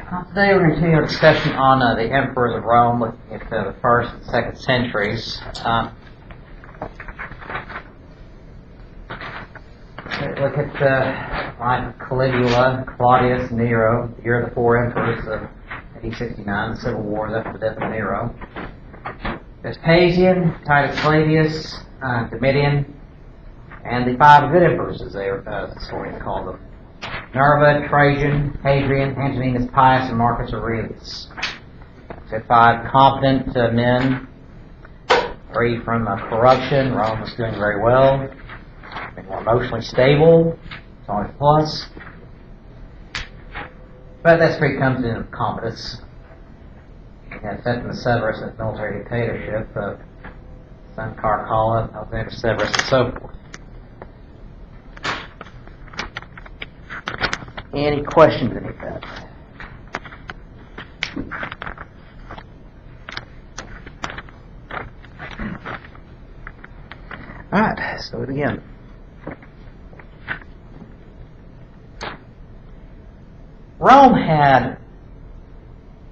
Today we're going to continue our discussion on the emperors of Rome, looking at the 1st and 2nd centuries. Look at the life of Caligula, Claudius, Nero, the year of the 4 emperors of AD 69, the civil wars after the death of Nero. Vespasian, Titus Flavius, Domitian, and the 5 good emperors, as the historians call them. Nerva, Trajan, Hadrian, Antoninus Pius, and Marcus Aurelius. So 5 competent men, free from corruption. Rome was doing very well. Being more emotionally stable. It's always a plus. But that's where he comes in competence. Septimus Severus as military dictatorship, son Caracalla, Alexander Severus, and so forth. Any questions about that? Alright, so it again. Rome had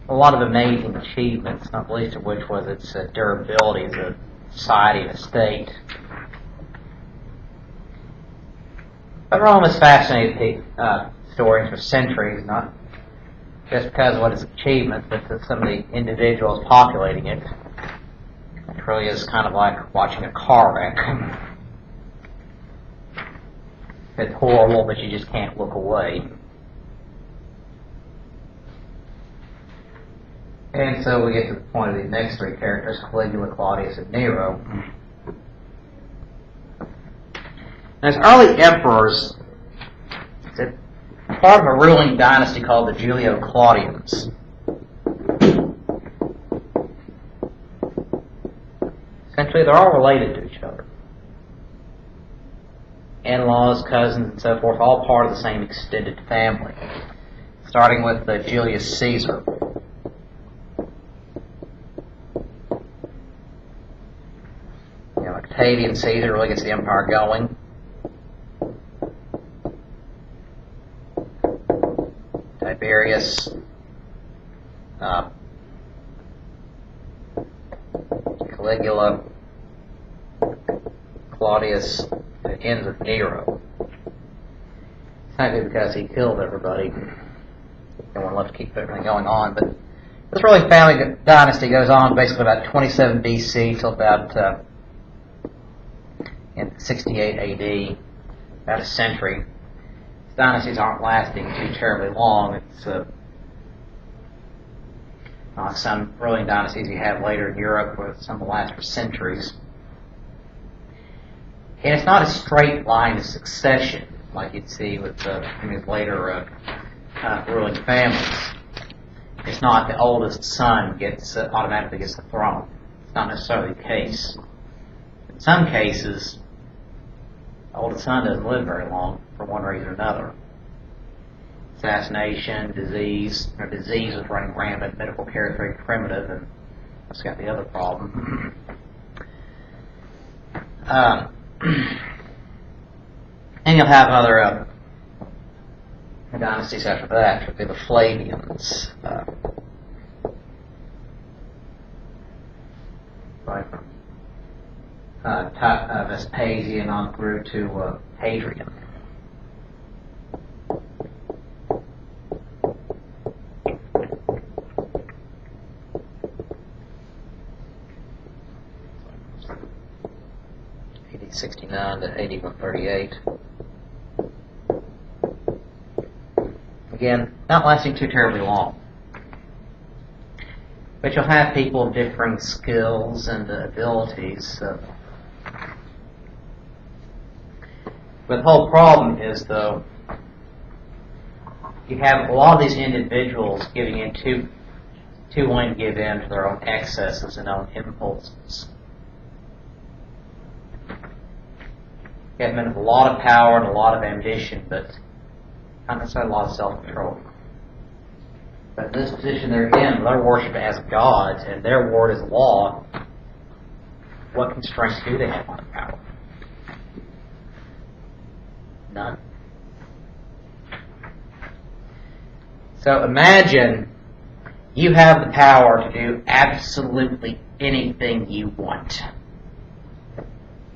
a lot of amazing achievements, not least of which was its durability as a society and a state. But Rome has fascinated historians for centuries, not just because of what its achievements, but some of the individuals populating it. It really is kind of like watching a car wreck. It's horrible, but you just can't look away. And so we get to the point of the next 3 characters, Caligula, Claudius, and Nero. As early emperors, it's part of a ruling dynasty called the Julio-Claudians. Essentially, they're all related to each other. In-laws, cousins, and so forth, all part of the same extended family. Starting with Julius Caesar. Octavian Caesar really gets the empire going. Tiberius, Caligula, Claudius, and it ends with Nero. It's not because he killed everybody. No one left to keep everything going on, but this ruling family dynasty goes on basically about 27 BC till about in 68 AD, about a century. These dynasties aren't lasting too terribly long. It's like some ruling dynasties you have later in Europe, where some will last for centuries. And it's not a straight line of succession like you'd see with these later ruling families. It's not the oldest son automatically gets the throne. It's not necessarily the case. In some cases, the oldest son doesn't live very long for one reason or another. Assassination, disease. Disease was running rampant. Medical care is very primitive, and that's got the other problem. And you'll have other dynasties after that, which would be the Flavians. Right from Vespasian on through to Hadrian. AD 69 to AD 138. Again, not lasting too terribly long. But you'll have people of differing skills and abilities. But the whole problem is, though, you have a lot of these individuals giving in too willing to give in to their own excesses and own impulses. You have men with a lot of power and a lot of ambition, but not necessarily a lot of self-control. But in this position they're in, they're worshipped as gods, and their word is law. What constraints do they have on power? None. So imagine you have the power to do absolutely anything you want.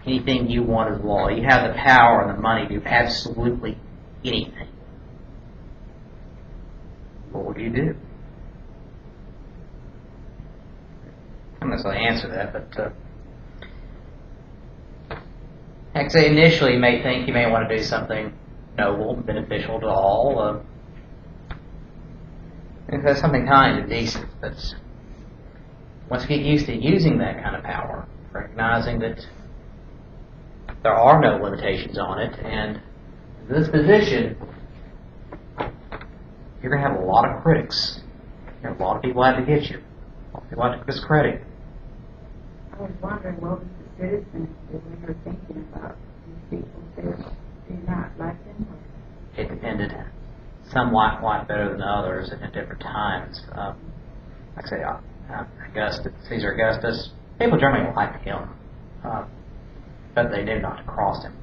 Anything you want is law. You have the power and the money to do absolutely anything. What would you do? I'm not going to answer that, but like I say, initially you may think you may want to do something noble, beneficial to all. That's something kind and decent, but once you get used to using that kind of power, recognizing that there are no limitations on it, and in this position, you're going to have a lot of critics. A lot of people out to get you. A lot of people out to discredit. I was wondering what was the citizens that we were thinking about these people that do not like them? It depended. Some like life better than others at different times. Like I say, Augustus, Caesar Augustus, people generally liked him, but they knew not to cross him.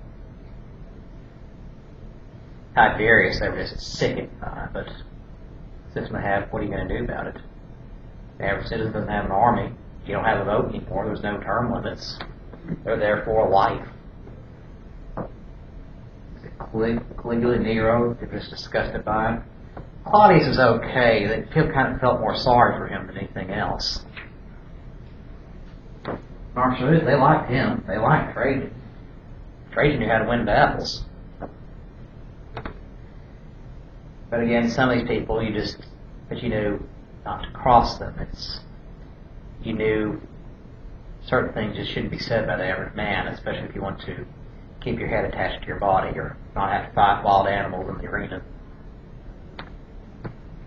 Tiberius, they were just sickened by it, but since we have, what are you going to do about it? The average citizen doesn't have an army. You don't have a vote anymore. There's no term limits. They're there for life. Caligula, Nero, they're just disgusted by it. Claudius is okay. People kind of felt more sorry for him than anything else. Marcellus, they liked him. They liked Trajan. Trajan knew how to win battles. But again, some of these people, you knew not to cross them. You knew certain things just shouldn't be said by the average man, especially if you want to keep your head attached to your body or not have to fight wild animals in the arena.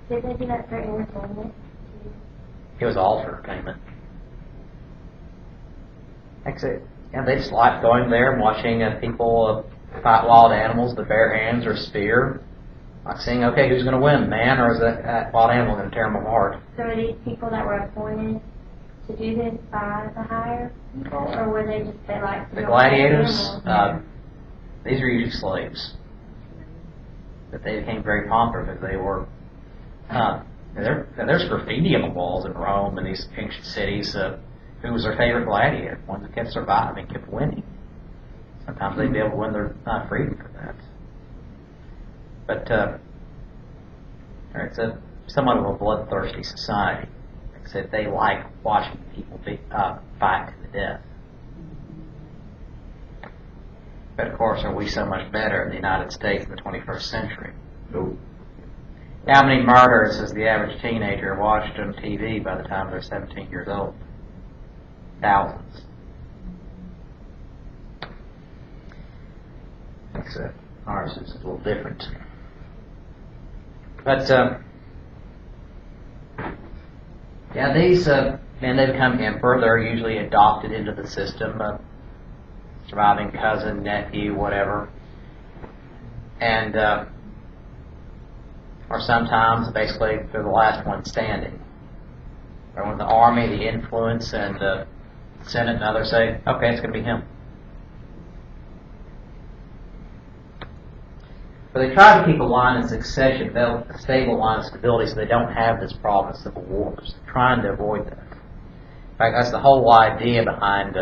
Did they do that for entertainment? It was all for entertainment. That's it. And they just liked going there and watching people fight wild animals with bare hands or spear. Like saying, okay, who's going to win, man, or is that wild animal going to tear them apart? So are these people that were appointed to do this by the higher people, or were they just the gladiators? These are usually slaves, but they became very popular because they were. There's graffiti on the walls in Rome and these ancient cities. Who was their favorite gladiator? One that kept surviving, kept winning. Sometimes they'd be able to win their freedom for that. But it's somewhat of a bloodthirsty society. Like I said, they like watching people fight to the death. But of course, are we so much better in the United States in the 21st century? No. How many murders has the average teenager watched on TV by the time they're 17 years old? Thousands. Except ours is a little different. But, these men, they become emperor. They're usually adopted into the system, surviving cousin, nephew, whatever. And, or sometimes, basically, they're the last one standing. Or when the army, the influence, and the Senate and others say, okay, it's going to be him. But they try to keep a line of succession, a stable line of stability, so they don't have this problem of civil wars. They're trying to avoid that. In fact, that's the whole idea behind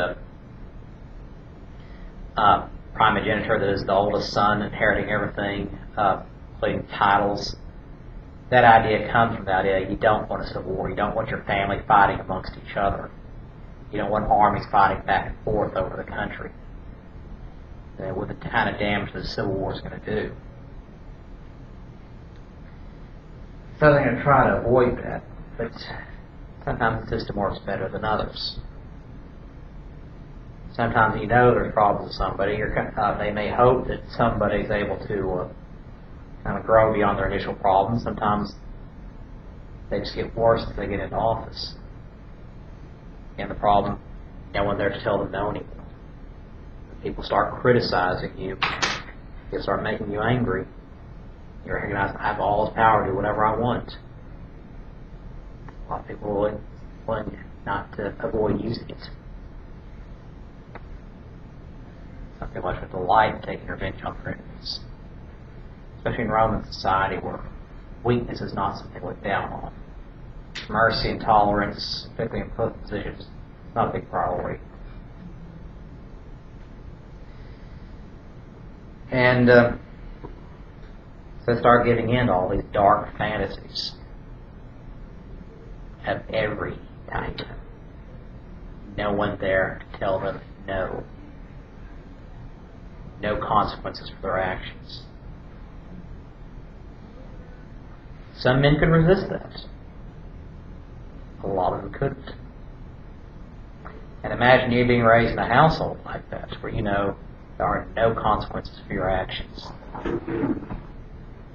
primogeniture, that is the oldest son inheriting everything, including titles. That idea comes from the idea you don't want a civil war. You don't want your family fighting amongst each other. You don't want armies fighting back and forth over the country. With the kind of damage that the Civil War is going to do. So they're going to try to avoid that, but sometimes the system works better than others. Sometimes there's problems with somebody, or they may hope that somebody's able to kind of grow beyond their initial problems. Sometimes they just get worse as they get into office. And the problem, no one there to tell them no anymore. People start criticizing you. They start making you angry. You recognize I have all this power to do whatever I want. A lot of people are willing not to avoid using it. Some people actually delight in taking revenge on their enemies. Especially in Roman society where weakness is not something to look down on. Mercy and tolerance, particularly in public positions, is not a big priority. And so they start giving in to all these dark fantasies of every type. No one there to tell them no. No consequences for their actions. Some men could resist that. A lot of them couldn't. And imagine you being raised in a household like that, where you know there are no consequences for your actions. You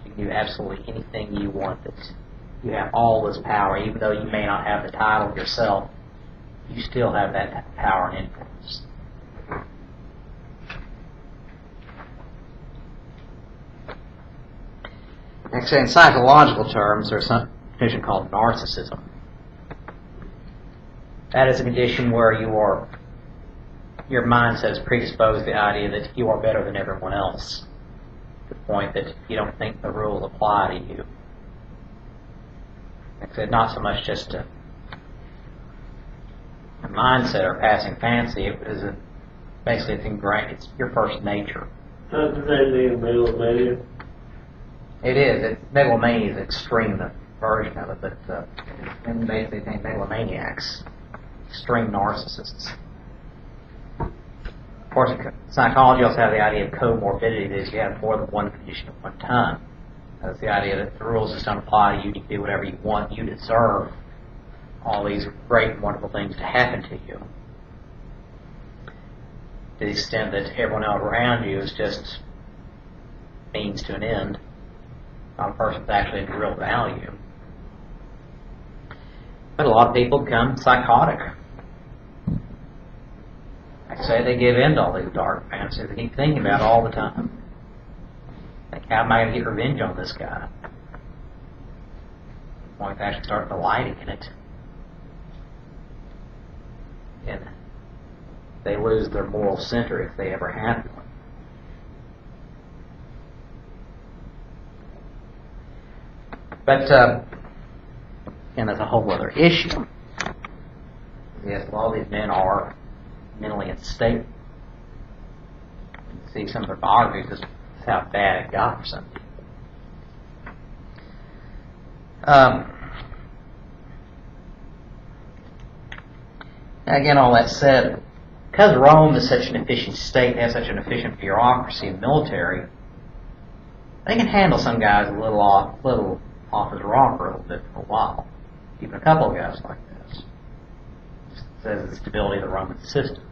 can do absolutely anything you want. That you have all this power, even though you may not have the title yourself. You still have that power and influence. Actually, in psychological terms, there's some condition called narcissism. That is a condition where your mindset is predisposed to the idea that you are better than everyone else, to the point that you don't think the rules apply to you. Like I said, not so much just a mindset or passing fancy. It is basically it's ingrained. It's your first nature. Doesn't that mean megalomania? It is. Megalomania is an extreme version of it, but and basically think megalomaniacs, extreme narcissists. Of course, psychology also has the idea of comorbidity, that is you have more than one condition at one time. That's the idea that the rules just don't apply to you. You can do whatever you want. You deserve all these great and wonderful things to happen to you. To the extent that everyone else around you is just means to an end, not a person with actually any real value. But a lot of people become psychotic. Like I say, they give in to all these dark fantasies they keep thinking about all the time. Like, how am I going to get revenge on this guy? To the point they actually start delighting in it. And they lose their moral center if they ever had one. But, and that's a whole other issue. Yes, a lot of these men are mentally unstable. You see some of their biographies, just how bad it got for some people. Again, all that said, because Rome is such an efficient state, has such an efficient bureaucracy and military, they can handle some guys a little off his rocker a little bit for a while. Even a couple of guys like this. Just says the stability of the Roman system.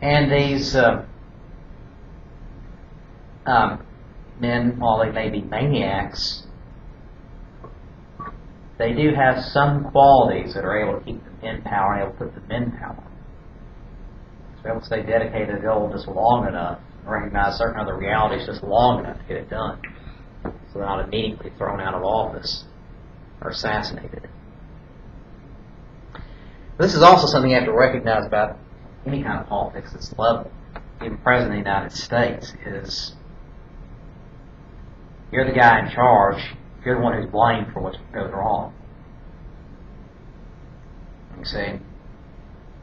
And these men, while they may be maniacs, they do have some qualities that are able to keep them in power and able to put them in power. So they're able to stay dedicated to the goal just long enough, and recognize certain other realities just long enough to get it done, so they're not immediately thrown out of office or assassinated. This is also something you have to recognize about any kind of politics at this level. Even President of the United States is, you're the guy in charge. You're the one who's blamed for what goes wrong. You see,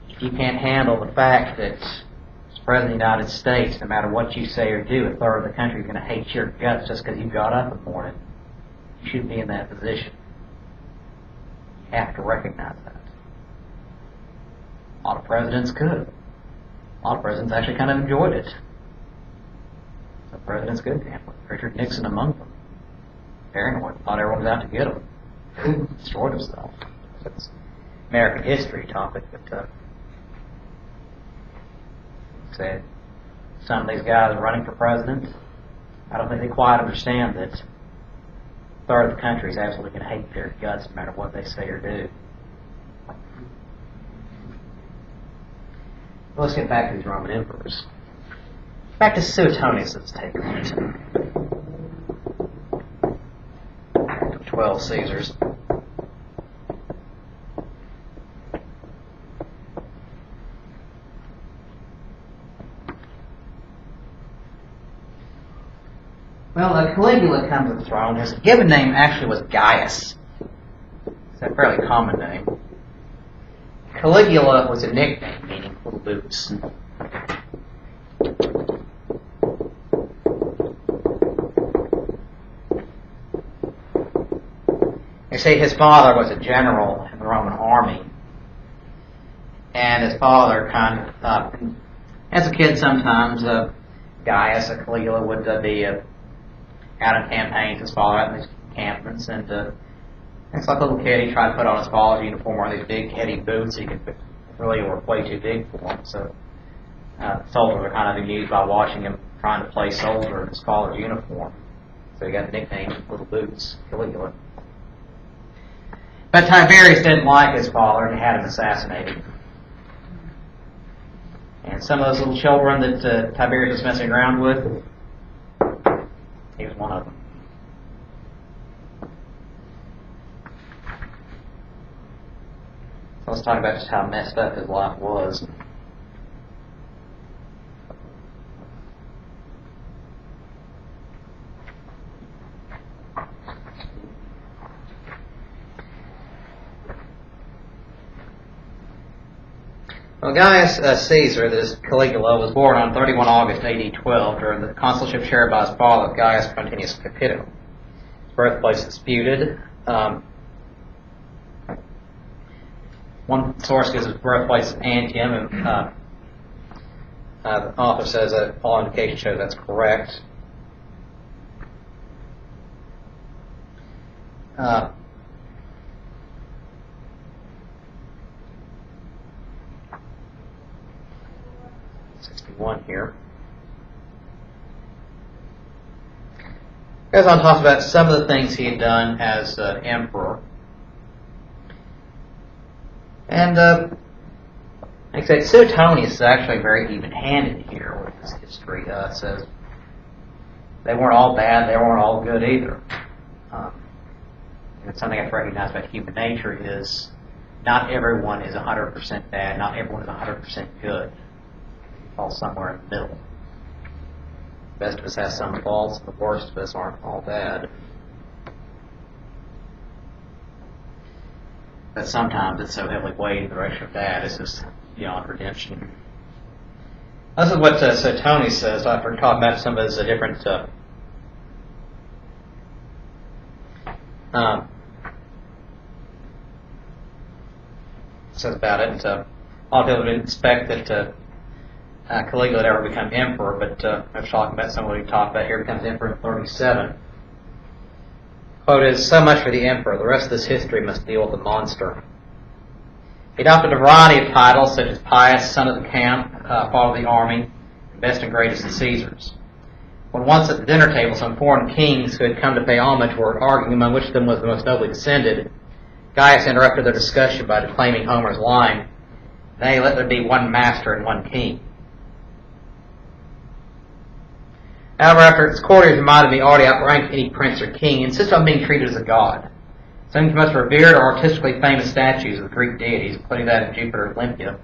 if you can't handle the fact that as President of the United States, no matter what you say or do, a third of the country is going to hate your guts just because you got up in the morning, you shouldn't be in that position. You have to recognize that. A lot of presidents could. A lot of presidents actually kind of enjoyed it. Some presidents could handle it. Richard Nixon among them. Paranoid, thought everyone was out to get him. Destroyed himself. It's American history topic, but said some of these guys running for president, I don't think they quite understand that a third of the country is absolutely going to hate their guts no matter what they say or do. Well, let's get back to these Roman emperors. Back to Suetonius, let's take a minute. 12 Caesars. Well, Caligula comes to the throne. His given name actually was Gaius. It's a fairly common name. Caligula was a nickname, meaning little boots. They say his father was a general in the Roman army. And his father as a kid sometimes, Gaius, Caligula, would be out on campaigns. His father out in these encampments. And it's like a little kid, he tried to put on his father's uniform, wear these big, heady boots. He could really were way too big for him. So soldiers were kind of amused by watching him trying to play soldier in his father's uniform. So he got the nickname Little Boots, Caligula. But Tiberius didn't like his father and had him assassinated. And some of those little children that Tiberius was messing around with, he was one of them. So let's talk about just how messed up his life was. Well, Gaius Caesar, this Caligula, was born on 31 August AD 12 during the consulship shared by his father, Gaius Quintinius Capito. His birthplace is disputed. One source gives his birthplace Antium, and the author says that all indications show that's correct. Here. Goes on to talk about some of the things he had done as emperor. And like I said, Suetonius is actually very even-handed here with his history. It says they weren't all bad, they weren't all good either. And something I have to recognize about human nature is not everyone is 100% bad, not everyone is 100% good. Fall somewhere in the middle. The best of us has some faults, the worst of us aren't all bad. But sometimes it's so heavily weighted in the direction of bad, it's just beyond redemption. This is what Suetonius says after talking about some of his different says about it. A lot of people didn't expect that Caligula would ever become emperor, but I'm talking about someone we talked about here, becomes emperor in 37. Quote is, "So much for the emperor. The rest of this history must deal with the monster." He adopted a variety of titles, such as Pius, son of the camp, father of the army, and best and greatest of Caesars. When once at the dinner table some foreign kings who had come to pay homage were arguing among which of them was the most nobly descended, Gaius interrupted their discussion by declaiming Homer's line, "Nay, let there be one master and one king." However, after his courtiers reminded me already outranked any prince or king, he insisted on being treated as a god. Some of the most revered or artistically famous statues of the Greek deities, including that of Jupiter and Olympia,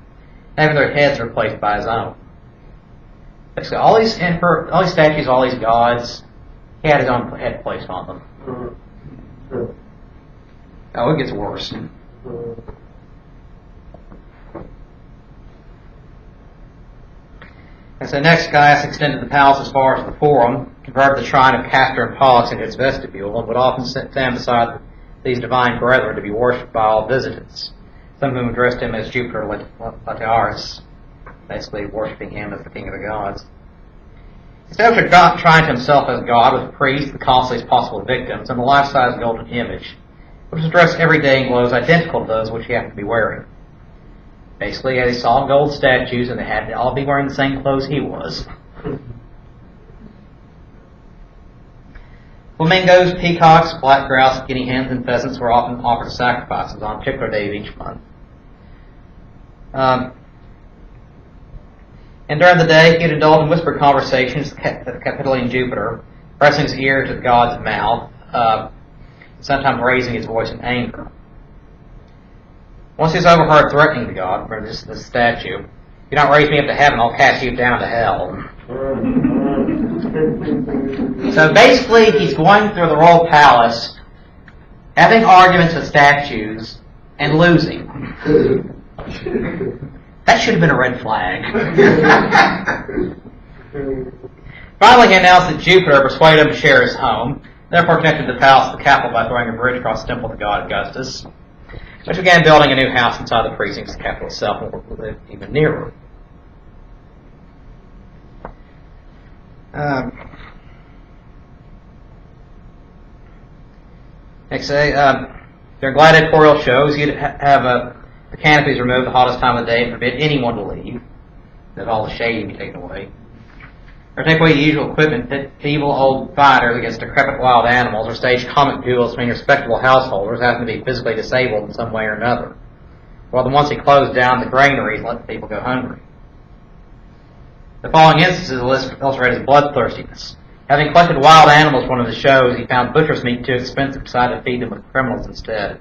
having their heads replaced by his own. Basically, all these statues, all these gods, he had his own head placed on them. Oh, it gets worse. And so next, Gaius extended the palace as far as the Forum, converted the shrine of Castor and Pollux into its vestibule, and would often stand beside these divine brethren to be worshipped by all visitants, some of whom addressed him as Jupiter Lateralus, basically worshipping him as the king of the gods. He established a shrine to himself as God with priests, the costliest possible victims, and a life-size golden image, which was dressed every day in clothes identical to those which he happened to be wearing. Basically, they saw gold statues, and they had to all be wearing the same clothes he was. Flamingos, peacocks, black grouse, guinea hens, and pheasants were often offered as sacrifices on a particular day of each month. And during the day, he would indulge in whispered conversations with the Capitoline Jupiter, pressing his ear to the god's mouth, sometimes raising his voice in anger. Once he was overheard threatening the god, remember this statue, "If you don't raise me up to heaven, I'll cast you down to hell." So basically, he's going through the royal palace, having arguments with statues, and losing. That should have been a red flag. Finally, he announced that Jupiter persuaded him to share his home, therefore connected the palace to the capital by throwing a bridge across the temple of the god Augustus, which began building a new house inside the precincts of the capital itself and lived even nearer. Next day, during gladiatorial shows, you'd have the canopies removed the hottest time of the day and forbid anyone to leave, that all the shade would be taken away. Or take away the usual equipment, pit feeble old fighters against decrepit wild animals, or stage comic duels between respectable householders having to be physically disabled in some way or another. While the ones he closed down the granaries and let the people go hungry. The following instances illustrate his bloodthirstiness. Having collected wild animals for one of the shows, he found butcher's meat too expensive, decided to feed them with criminals instead.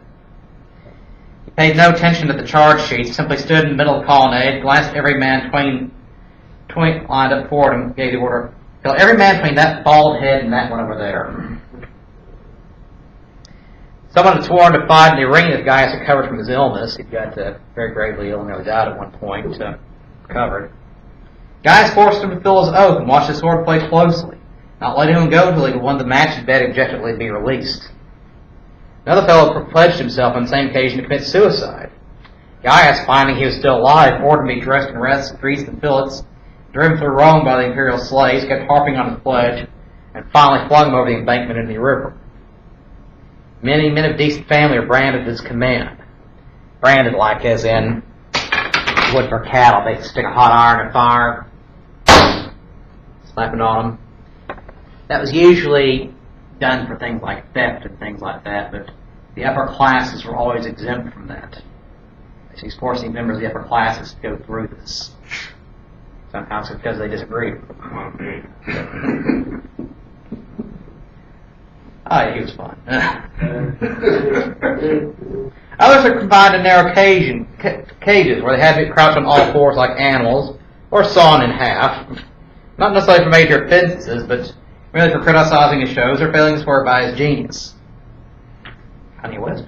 He paid no attention to the charge sheets, simply stood in the middle of the colonnade, glanced at every man between lined up forward and gave the order, kill every man between that bald head and that one over there. Someone had sworn to fight in the arena if Gaius recovered from his illness. He got very gravely ill and nearly died at one point, recovered. Gaius forced him to fill his oath and watched his sword play closely, not letting him go until he had won the match and begged objectively to be released. Another fellow pledged himself on the same occasion to commit suicide. Gaius, finding he was still alive, ordered him to be dressed in rags, grease, and fillets, driven through Rome by the imperial slaves, kept harping on his pledge, and finally flung him over the embankment into the river. Many men of decent family are branded at his command. Branded like as in wood for cattle. They stick a hot iron in fire, slapping on them. That was usually done for things like theft and things like that, but the upper classes were always exempt from that. So he's forcing members of the upper classes to go through this. Sometimes it's because they disagree. Oh, yeah, he was fun. Others are confined in narrow cages where they had to crouch on all fours like animals, or sawn in half. Not necessarily for major offenses, but merely for criticizing his shows or failing to swear by his genius. Kanye West.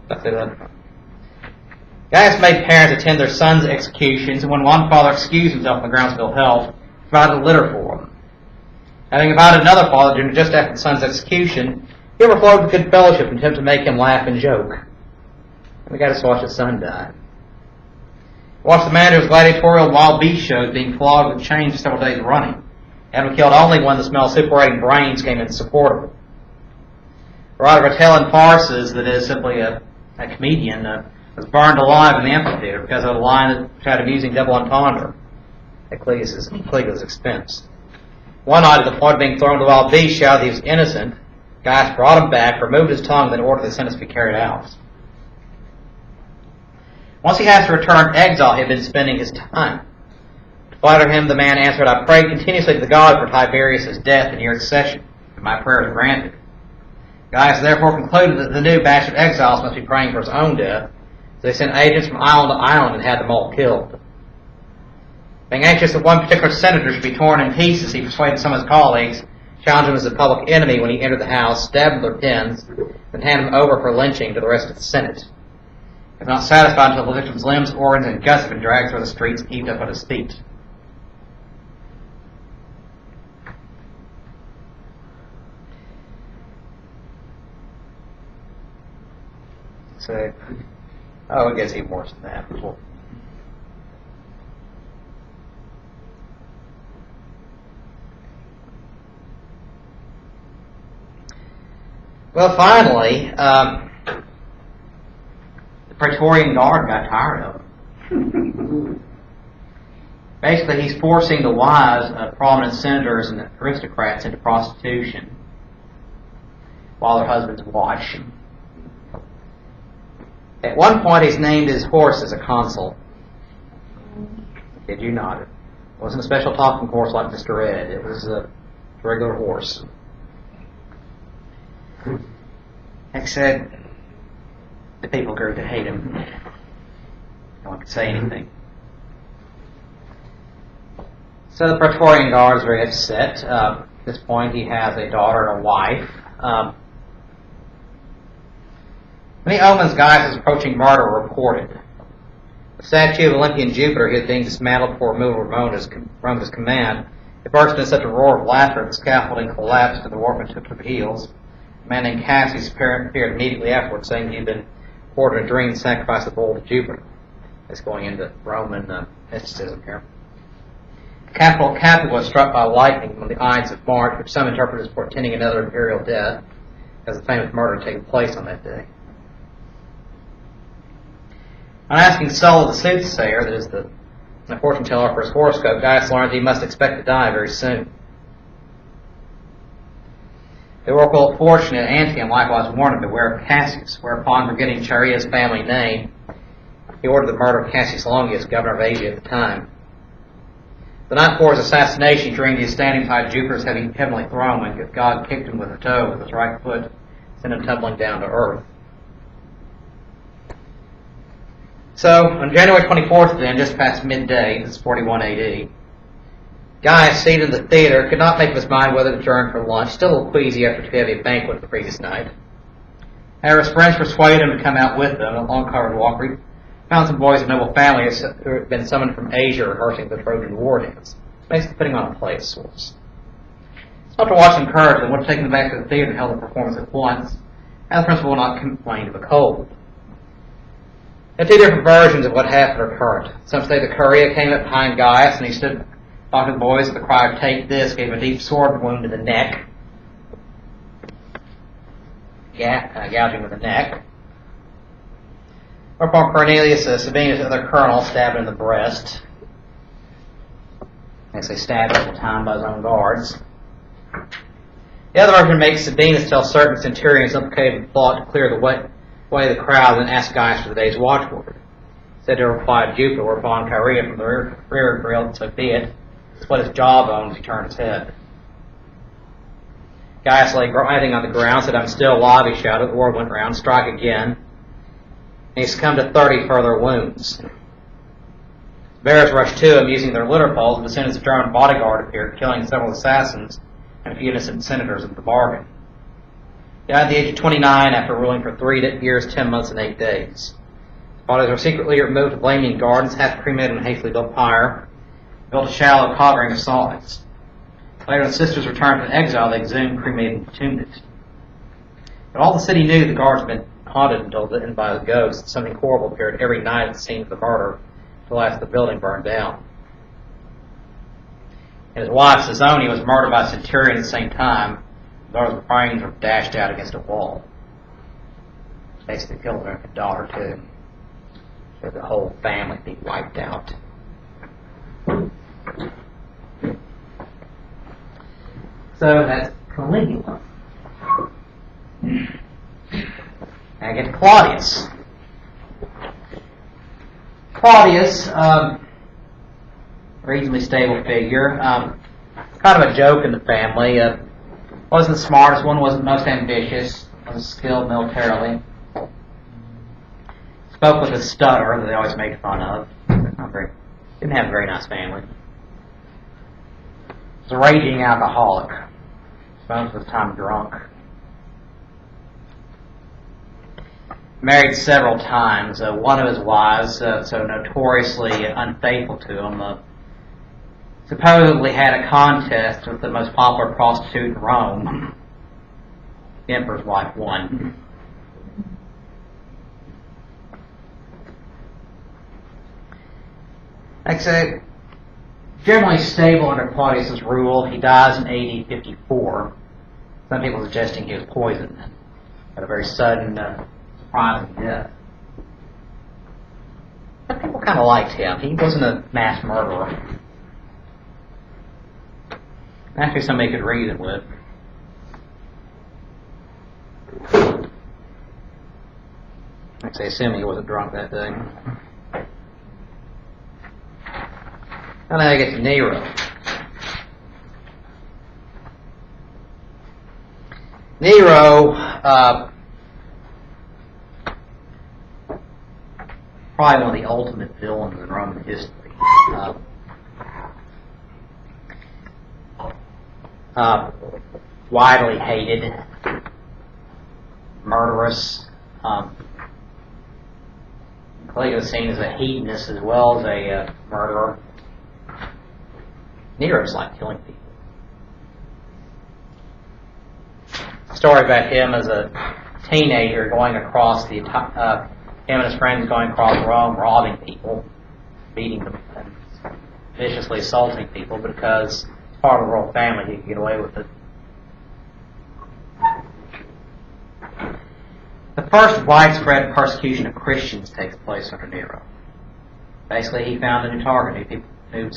That's it. Gaius made parents attend their sons' executions, and when one father excused himself on the grounds of ill health, provided a litter for them. Having invited another father just after the son's execution, he overflowed with good fellowship and attempted to make him laugh and joke. And we got to watch his son die. Watched the man who was gladiatorial wild beast shows being flogged with chains for several days running, and killed only when the smell of superating brains came in support of him. The writer of telling farces, that is simply a comedian, was burned alive in the amphitheater because of a line that had amusing double entendre at Clegus' expense. One night, at the point of being thrown to the wild beast, shouted that he was innocent. Gaius brought him back, removed his tongue, then ordered the sentence to be carried out. Once he has to return to exile, he had been spending his time. To flatter him, the man answered, "I prayed continuously to the God for Tiberius' death and your accession, and my prayers were granted." Gaius therefore concluded that the new batch of exiles must be praying for his own death, so they sent agents from island to island and had them all killed. Being anxious that one particular senator should be torn in pieces, he persuaded some of his colleagues, challenged him as a public enemy when he entered the house, stabbed him with their pens, then handed him over for lynching to the rest of the Senate. If not satisfied until the victim's limbs, organs, and guts had been dragged through the streets and heaped up at his feet. So, it gets even worse than that. Well, finally, the Praetorian Guard got tired of him. Basically, he's forcing the wives of prominent senators and aristocrats into prostitution while their husbands watch. At one point, he's named his horse as a consul. Did you not? It wasn't a special talking horse like Mr. Ed. It was a regular horse. Like I said, the people grew to hate him. No one could say anything. So the Praetorian Guard is very upset. At this point, he has a daughter and a wife. Many omens Gaius is approaching murder were reported. The statue of Olympian Jupiter he had being dismantled before removal from Rome's command. It burst into such a roar of laughter that the scaffolding collapsed and the workmen took to their heels. A man named Cassius appeared immediately afterwards, saying he had been ordered in a dream to sacrifice the bull to Jupiter. It's going into Roman mysticism here. Capua was struck by lightning on the Ides of March, which some interpret as portending another imperial death, as the famous murder had taken place on that day. On asking Sulla the soothsayer, that is the fortune teller for his horoscope, Gaius learned he must expect to die very soon. The oracle of fortune at Antium likewise warned him to beware of Cassius, whereupon, forgetting Chaerea's family name, he ordered the murder of Cassius Longius, governor of Asia at the time. The night before his assassination, he dreamed he was standing beside Jupiter's heavenly throne when God kicked him with a toe with his right foot, sent him tumbling down to earth. So, on January 24th then, just past midday, this is 41 AD, Gaius, seated in the theater, could not make up his mind whether to adjourn for lunch, still a little queasy after too heavy a banquet the previous night. However, his friends persuaded him to come out with them, a long-covered walk. He found some boys of noble family who had been summoned from Asia rehearsing the Trojan War dance, basically putting on a play of sorts. So after watching encouraged them, would have taken them back to the theater and held the performance at once, and the principal would not complain of a cold. There are two different versions of what happened or occurred. Some say that Chaerea came up behind Gaius, and he stood talking to the boys with the cry of "Take this," gave him a deep sword wound to the neck, gouging with the neck. Whereupon Cornelius, Sabinus' other colonel, stabbed him in the breast. They say stabbed at the time by his own guards. The other version makes Sabinus tell certain centurions implicated in the plot to clear the way of the crowd and ask Gaius for the day's watchword. Said to reply to Jupiter, whereupon Chaerea from the rear grilled, "So be it." Split his jawbone as he turned his head. Gaius lay writhing on the ground, said, "I'm still alive," he shouted. The word went round, "Strike again." And he succumbed to 30 further wounds. Bearers rushed to him using their litter poles, but as soon as the German bodyguard appeared, killing several assassins and a few innocent senators in the bargain. He died at the age of 29 after ruling for 3 years, 10 months, and 8 days. His bodies were secretly removed to Blamian Gardens, half cremated in a hastily built pyre, built a shallow covering of solids. Later, when the sisters returned from exile, they exhumed, cremated, and entombed it. But all the city knew the guards had been haunted until then by the ghosts. Something horrible appeared every night at the scene of the murder, until after the building burned down. And his wife, Caesonia, was murdered by a centurion at the same time. Those brains were dashed out against a wall. Basically killed their daughter, too. So the whole family be wiped out. So that's Caligula. Now get to Claudius. Claudius, reasonably stable figure. Kind of a joke in the family. Wasn't the smartest one, wasn't most ambitious, was skilled militarily. Spoke with a stutter that they always made fun of. Didn't have a very nice family. Was a raging alcoholic. Most of the time drunk. Married several times. One of his wives, so notoriously unfaithful to him, supposedly had a contest with the most popular prostitute in Rome. The emperor's wife won. Like I said, generally stable under Claudius's rule. He dies in AD 54. Some people suggesting he was poisoned at a very sudden, surprising death. But people kind of liked him. He wasn't a mass murderer. Actually, somebody could reason with. I'd say, assuming he wasn't drunk that day. And then I get to Nero. Nero, probably one of the ultimate villains in Roman history. widely hated, murderous. Caligula was seen as a hedonist as well as a murderer. Nero's like killing people. A story about him as a teenager going across him and his friends going across Rome, robbing people, beating them, and viciously assaulting people, but because it's part of the royal family, he could get away with it. The first widespread persecution of Christians takes place under Nero. Basically, he found a new target, new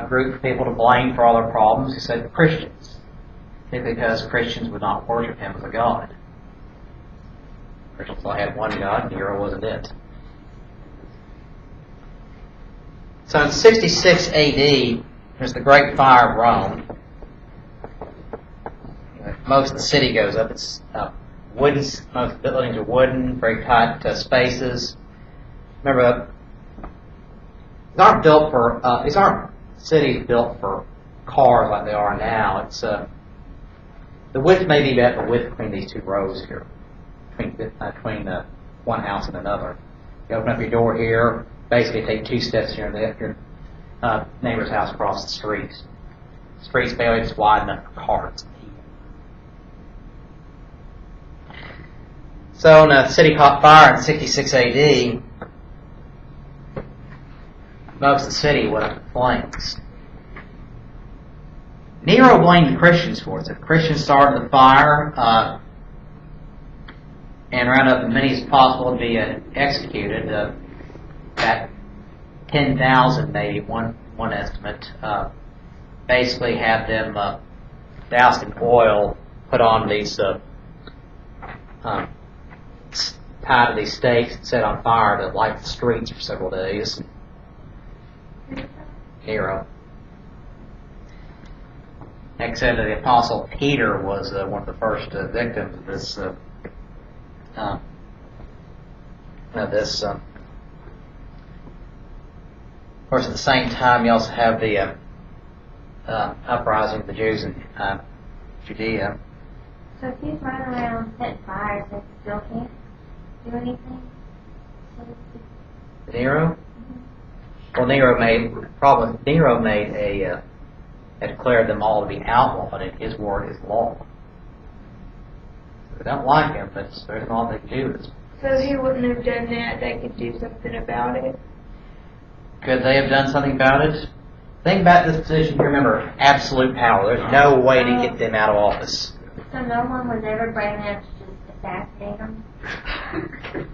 group of people to blame for all their problems. He said Christians, because Christians would not worship him as a god. Christians only had one god, Nero wasn't it. So in 66 AD, there's the Great Fire of Rome. Most of the city goes up. It's wooden. Most buildings are wooden, very tight spaces. Remember, these aren't cities built for cars like they are now. It's the width may be about the width between these two rows here, between one house and another. You open up your door here, basically take 2 steps here, and your neighbor's house across the street. The street's barely just wide enough for cars. So when the city caught fire in 66 AD, most of the city went up in flames. Nero blamed the Christians for it. So the Christians started the fire and round up as many as possible to be executed. That 10,000, maybe one estimate, basically had them doused in oil, put on these tied to these stakes and set on fire to light the streets for several days. Nero. Next, said that the Apostle Peter was one of the first victims of this. Of course, at the same time, you also have the uprising of the Jews in Judea. So if he's running around setting fires, they still can't do anything? Nero? Well, Nero had declared them all to be outlawed, and his word is law. They don't like him, but there's all they can do. So he wouldn't have done that, they could do something about it? Could they have done something about it? Think about this position. Remember, absolute power. There's no way to get them out of office. So no one was ever brave enough to just assassinate them?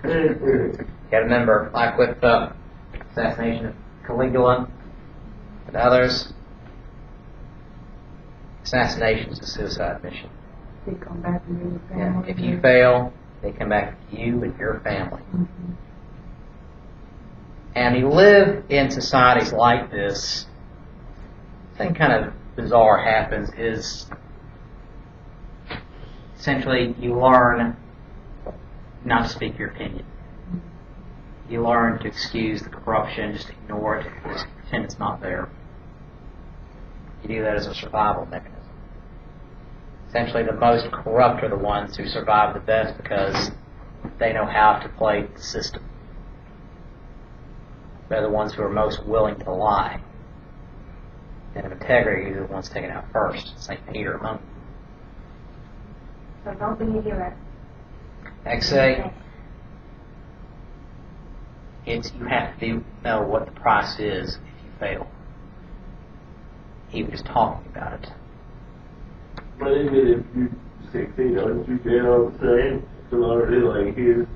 You gotta remember, like with the assassination of Caligula and others, assassination is a suicide mission. They come back and your Yeah. family. If you fail, they come back to you and your family. Mm-hmm. And you live in societies like this, something kind of bizarre happens is essentially you learn not to speak your opinion. You learn to excuse the corruption, just ignore it, just pretend it's not there. You do that as a survival mechanism. Essentially, the most corrupt are the ones who survive the best because they know how to play the system. They're the ones who are most willing to lie. And of integrity, are the ones taken out first. St. Peter among them. So don't be a hero. Next say, you have to know what the price is if you fail. He was just talking about it. But even if you succeed, aren't you dead all the same? So already like his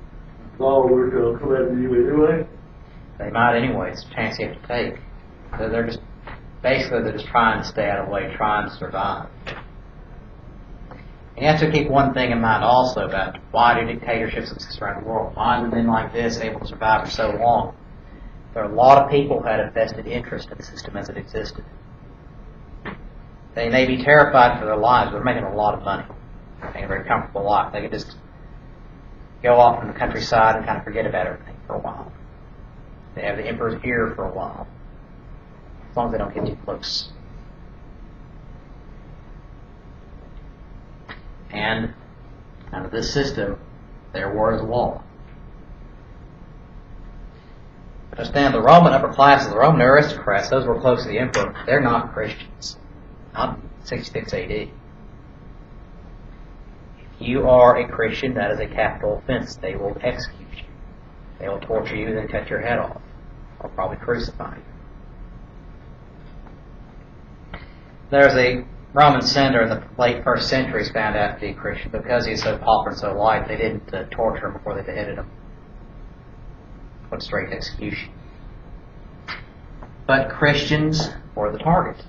followers will come after you anyway? They might anyway. It's a chance you have to take. So they're just trying to stay out of the way, trying to survive. And you have to keep one thing in mind also about why do dictatorships exist around the world? Why are men like this able to survive for so long? There are a lot of people who had a vested interest in the system as it existed. They may be terrified for their lives, but they're making a lot of money. They're making a very comfortable life. They can just go off in the countryside and kind of forget about everything for a while. They have the emperor's ear for a while, as long as they don't get too close. And under this system, their word is law. Understand, the Roman upper classes, the Roman aristocrats, those who were close to the emperor, they're not Christians. Not in 66 AD. If you are a Christian, that is a capital offense. They will execute you. They will torture you, then cut your head off. Or probably crucify you. There's a Roman senator in the late 1st century found out to be a Christian. Because he's so popular and so liked, they didn't torture him before they beheaded him. Went straight to execution. But Christians were the target.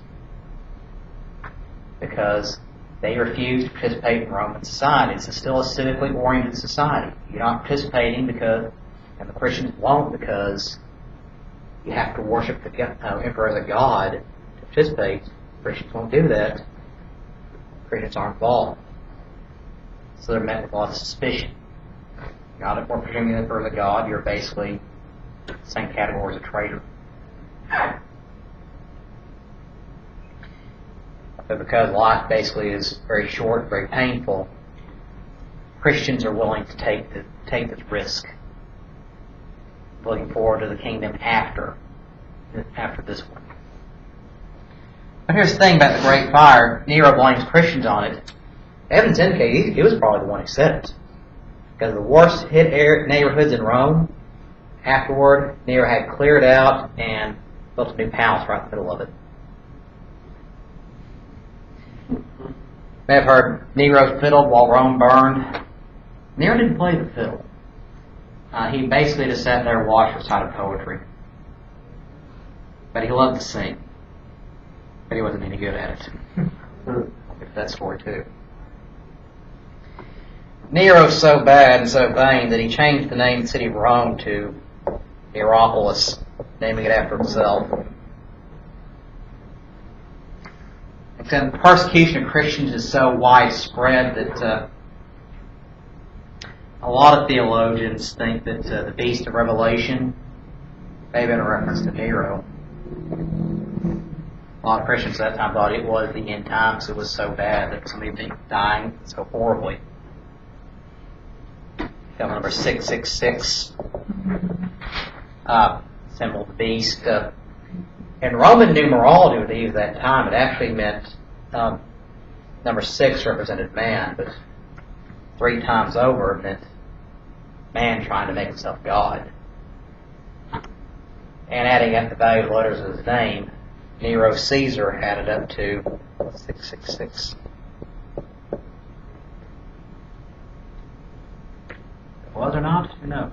Because they refused to participate in Roman society. It's still a civically oriented society. You're not participating because, and the Christians won't, because you have to worship the emperor as a god to participate. Christians won't do that. Christians aren't involved. So they're met with a lot of suspicion. You're not worshiping the emperor as a god, you're basically the same category as a traitor. But because life basically is very short, very painful, Christians are willing to take this risk, looking forward to the kingdom after this one. But here's the thing about the Great Fire. Nero blames Christians on it. Evidence indicates he was probably the one who said it. Because the worst hit neighborhoods in Rome, afterward, Nero had cleared out and built a new palace right in the middle of it. You may have heard Nero fiddled while Rome burned. Nero didn't play the fiddle. He basically just sat there and watched recited poetry. But he loved to sing. But he wasn't any good at it. I'll get to that story too. Nero's so bad and so vain that he changed the name of the city of Rome to Hierapolis, naming it after himself. Except the persecution of Christians is so widespread that a lot of theologians think that the Beast of Revelation may have been a reference to Nero. A lot of Christians at that time thought it was the end times. It was so bad that somebody was dying so horribly. Film number 666, symbol of the beast. In Roman numerology at that time, it actually meant number 6 represented man, but 3 times over meant man trying to make himself God. And adding up the value of the letters of his name, Nero Caesar added up to 666. Was or not? Who knows?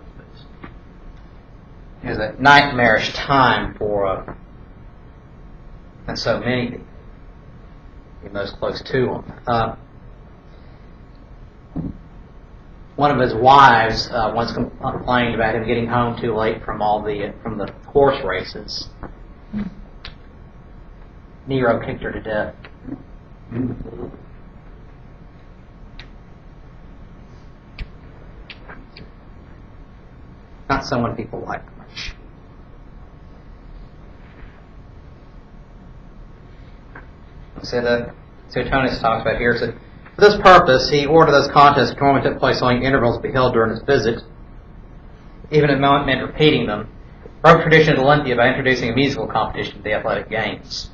It was a nightmarish time for and so many people, even those close to him. One of his wives once complained about him getting home too late from the horse races. Nero kicked her to death. Not someone people like much. So Suetonius talks about here, said, for this purpose, he ordered those contests which normally took place only intervals to be held during his visit, even if it meant repeating them. Broke tradition at Olympia by introducing a musical competition to the athletic games.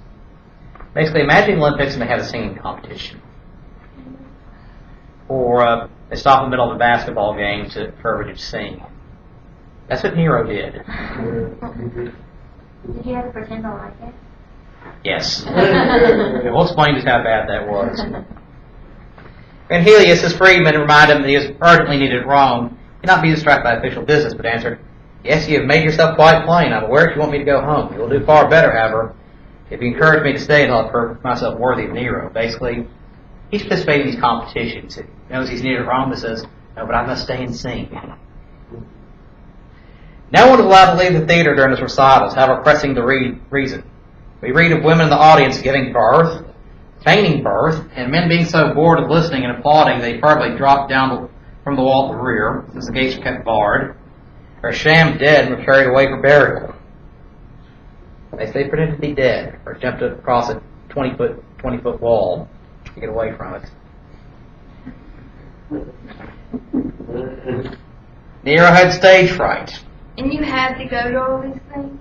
Basically, imagine the Olympics and they had a singing competition. Or they stop in the middle of a basketball game for everybody to sing. That's what Nero did. Did you ever pretend to like it? Yes. We'll explain just how bad that was. And Helius, his freedman, reminded him that he was urgently needed at Rome. He did not be distracted by official business, but answered, yes, you have made yourself quite plain. I'm aware that you want me to go home. You will do far better, however, if you encourage me to stay until I prove myself worthy of Nero. Basically, he's participating in these competitions. He knows he's needed at Rome, but says, no, but I must stay and sing. No one was allowed to leave the theater during his recitals, however pressing the reason. We read of women in the audience giving birth, feigning birth, and men being so bored of listening and applauding they probably dropped down from the wall at the rear, since the gates were kept barred, or shammed dead and were carried away for burial. They pretended to be dead, or jumped across a 20-foot wall to get away from it. Nero had stage fright. And you had to go to all these things?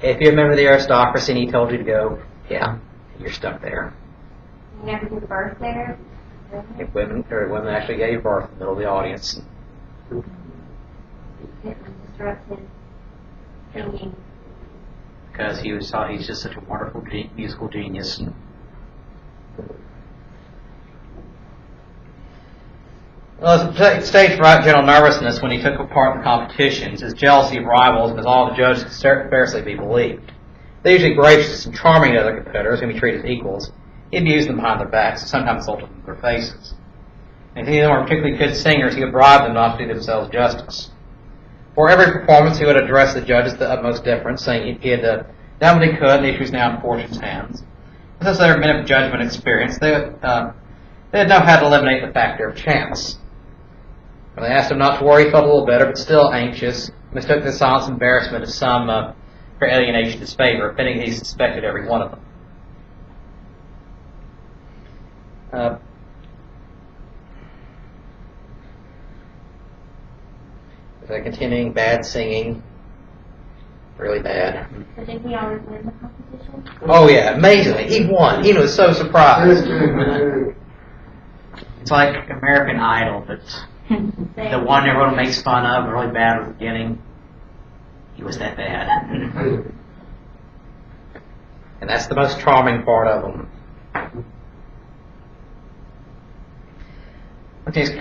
If you remember the aristocracy and he told you to go, yeah, you're stuck there. You never give birth there? If women actually gave birth in the middle of the audience. You couldn't disrupt his singing. Because he's just such a wonderful musical genius. Well, his stage fright, general nervousness when he took part in the competitions, his jealousy of rivals, and as all the judges could scarcely be believed. They usually gracious and charming to other competitors, whom he treated as equals. He abused them behind their backs, and sometimes insulted them to their faces. And if any of them were particularly good singers, he would bribe them not to do themselves justice. For every performance, he would address the judges with the utmost deference, saying he had done what he could, and the issue was now in fortune's hands. Since they were men of judgment and experience, they had known how to eliminate the factor of chance. When they asked him not to worry, he felt a little better, but still anxious, mistook the silence and embarrassment as some for alienation disfavor, admitting he suspected every one of them. Continuing bad singing, really bad. So did he always win the competition? Oh yeah, amazingly, he won. He was so surprised. It's like American Idol, but the one everyone makes fun of, really bad at the beginning. He was that bad. And that's the most charming part of him.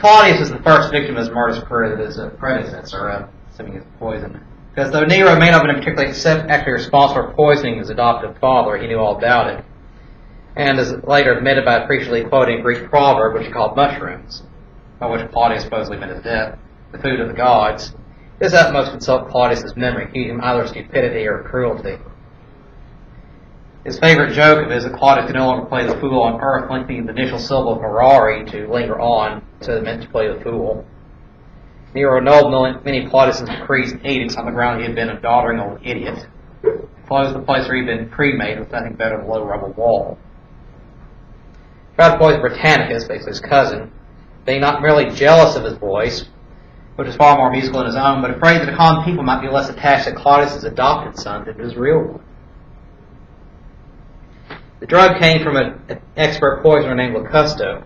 Claudius was the first victim of his murderous career that his predecessor, assuming he was poisoned. Because though Nero may not have been particularly actually responsible for poisoning his adoptive father, he knew all about it. And as later admitted by appreciably quoting a Greek proverb, which he called mushrooms, by which Claudius supposedly meant his death, the food of the gods, this utmost consult Claudius's memory, accusing him either of stupidity or cruelty. His favorite joke of his that Claudius could no longer play the fool on earth, lengthening the initial syllable of Ferrari to linger on, so it meant to play the fool. Nero annulled many Claudius's decrees and edicts on the ground he had been a doddering old idiot. Closed the place where he had been cremated with nothing better than a low rubble wall. Tried to poison Britannicus, basically his cousin, being not merely jealous of his voice, which was far more musical than his own, but afraid that the common people might be less attached to Claudius's adopted son than to his real one. The drug came from an expert poisoner named Locusto,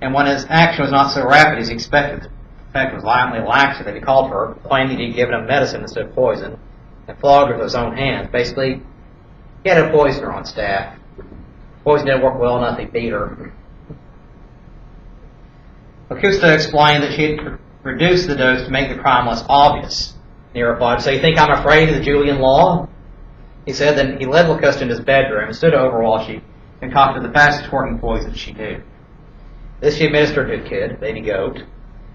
and when his action was not so rapid as he expected, the effect was violently laxative that he called for her, claiming he'd given him medicine instead of poison, and flogged her with his own hands. Basically, he had a poisoner on staff. Poison didn't work well enough, he beat her. Locusto explained that she had reduced the dose to make the crime less obvious. Nero replied, "So you think I'm afraid of the Julian law?" He said then he led Locusto into his bedroom and stood over while she concocted the fastest working poison she knew. This she administered to a kid, baby goat.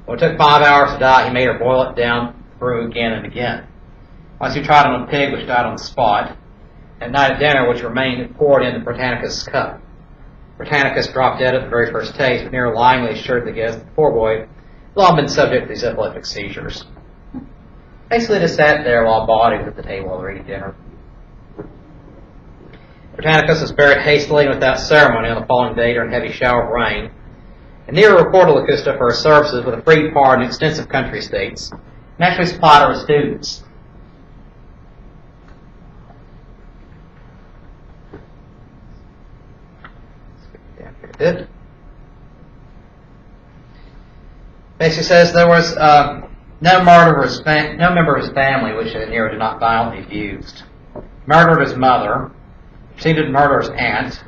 When it took 5 hours to die, he made her boil it down through again and again. Once he tried on a pig, which died on the spot. At night at dinner, which remained, poured into Britannicus' cup. Britannicus dropped dead at the very first taste, but Nero lyingly assured the guest that the poor boy had long been subject to these epileptic seizures. Basically, just sat there while bodies at the table while eating dinner. Britannicus was buried hastily and without ceremony on the following day during a heavy shower of rain, and Nero rewarded Locusto for her services with a free pardon in extensive country states, and actually supplied her with students. It basically says there was no member of his family which Nero did not violently abuse. Murdered his mother, proceeded to murder his aunt.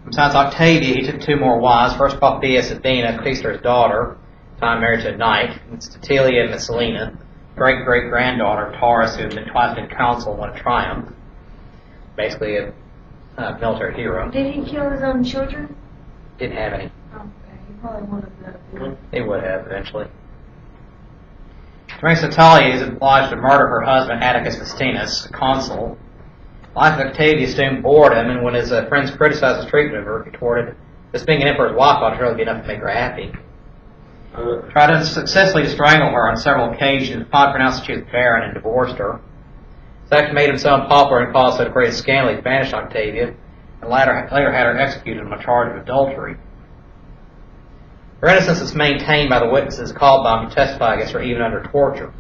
Besides Octavia, he took 2 more wives. First Poppaea Sabina, Cleistor's daughter, time married to a knight, and Statilia and Messalina, great-great-granddaughter of Taurus, who had been twice in council and won a triumph. Basically a military hero. Did he kill his own children? Didn't have any. Okay, he probably would have. He would have, eventually. During Natalia is obliged to murder her husband, Atticus Festinus, a consul. Life of Octavia soon bored him, and when his friends criticized his treatment of her, he retorted, "This being an emperor's wife ought to really be enough to make her happy." Tried unsuccessfully to strangle her on several occasions, finally pronounced that she was barren and divorced her. This act made him so unpopular and caused so great a scandal he banished Octavia, and later had her executed on a charge of adultery. Her innocence is maintained by the witnesses called by him to testify against her even under torture.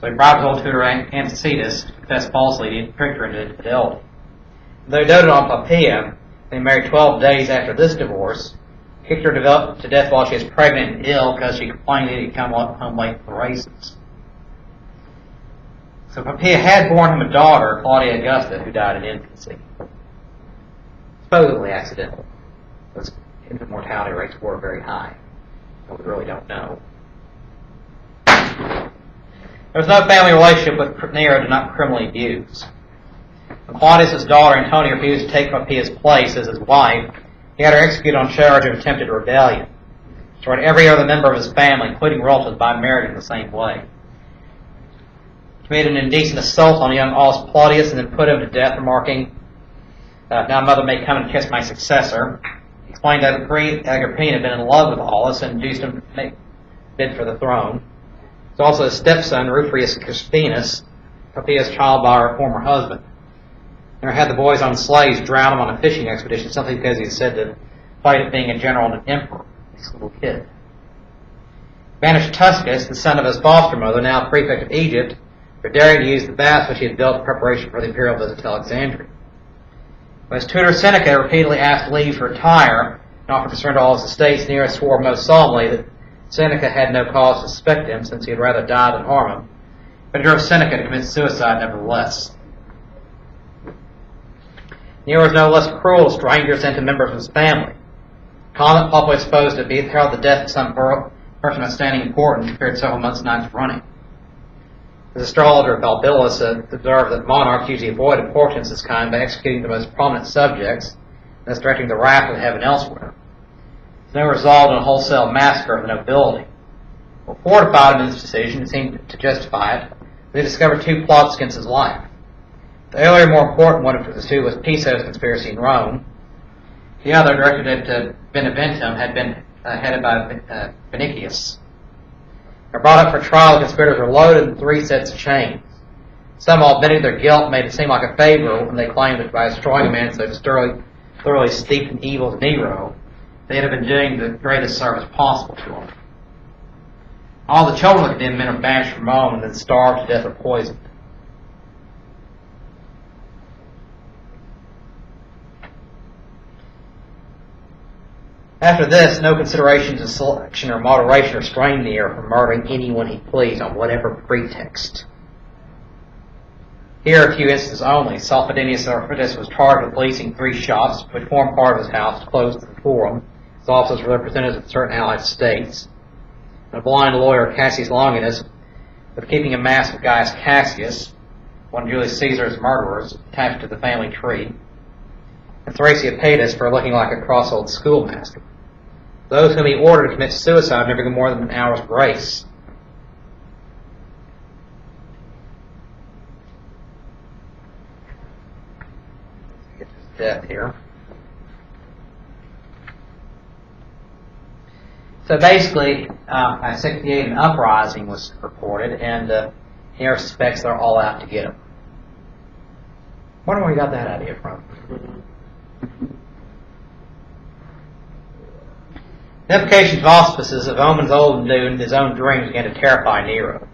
So he bribed his old tutor Antecedus to confess falsely to trick her into infidelity. Though he doted on Poppaea, they married 12 days after this divorce, kicked her to death while she was pregnant and ill because she complained that he'd come home late for races. So Poppaea had borne him a daughter, Claudia Augusta, who died in infancy. Supposedly accidental. Those infant mortality rates were very high, but we really don't know. There was no family relationship with Nero to not criminally abuse. When Claudius' daughter Antonia refused to take Poppaea's place as his wife, he had her executed on charge of attempted rebellion. He destroyed every other member of his family, including relatives, by marrying in the same way. He committed an indecent assault on young Aulus Plautius and then put him to death, remarking, "Now mother may come and kiss my successor." He explained that Agrippina had been in love with Aulus and induced him to make bid for the throne. He was also his stepson, Rufrius Crispinus, Poppaea's child by her former husband. He had the boys on slaves drown him on a fishing expedition, simply because he was said to fight at being a general and an emperor, this little kid. Banished Tuscus, the son of his foster mother, now prefect of Egypt, for daring to use the baths which he had built in preparation for the imperial visit to Alexandria. When his tutor Seneca repeatedly asked leave to retire and offered to surrender all his estates, Nero swore most solemnly that Seneca had no cause to suspect him, since he had rather die than harm him, but it drove Seneca to commit suicide nevertheless. Nero was no less cruel to strangers and to members of his family. Comment publicly exposed to be herald the death of some person of standing importance appeared several months and nights running. His astrologer Balbillus observed that monarchs usually avoid importance of this kind by executing the most prominent subjects, and thus directing the wrath of heaven elsewhere. Nero resolved on a wholesale massacre of the nobility. What fortified him in this decision, and seemed to justify it, they discovered 2 plots against his life. The earlier, more important one of the 2 was Piso's conspiracy in Rome. The other, directed at Beneventum, had been headed by Benicius. They were brought up for trial. The conspirators were loaded in 3 sets of chains. Some, all admitting their guilt, made it seem like a favor when they claimed that by destroying a man so thoroughly steeped in evil as Nero, they had been doing the greatest service possible to him. All the children of the condemned men were banished from Rome and then starved to death or poisoned. After this, no considerations of selection or moderation restrained Nero from murdering anyone he pleased on whatever pretext. Here are a few instances only. Sulpidinius Orfitus was charged with leasing 3 shops, which formed part of his house, closed to the forum. His officers were representatives of certain allied states. And a blind lawyer, Cassius Longinus, with keeping a mask of Gaius Cassius, one of Julius Caesar's murderers, attached to the family tree. And Thrasea for looking like a cross-old schoolmaster. Those whom he ordered to commit suicide never get more than an hour's grace. Get his death here. So basically, by 68, an uprising was reported, and Nero suspects they're all out to get him. Wonder where he got that idea from. The implications of auspices of omens old and new in his own dreams began to terrify Nero.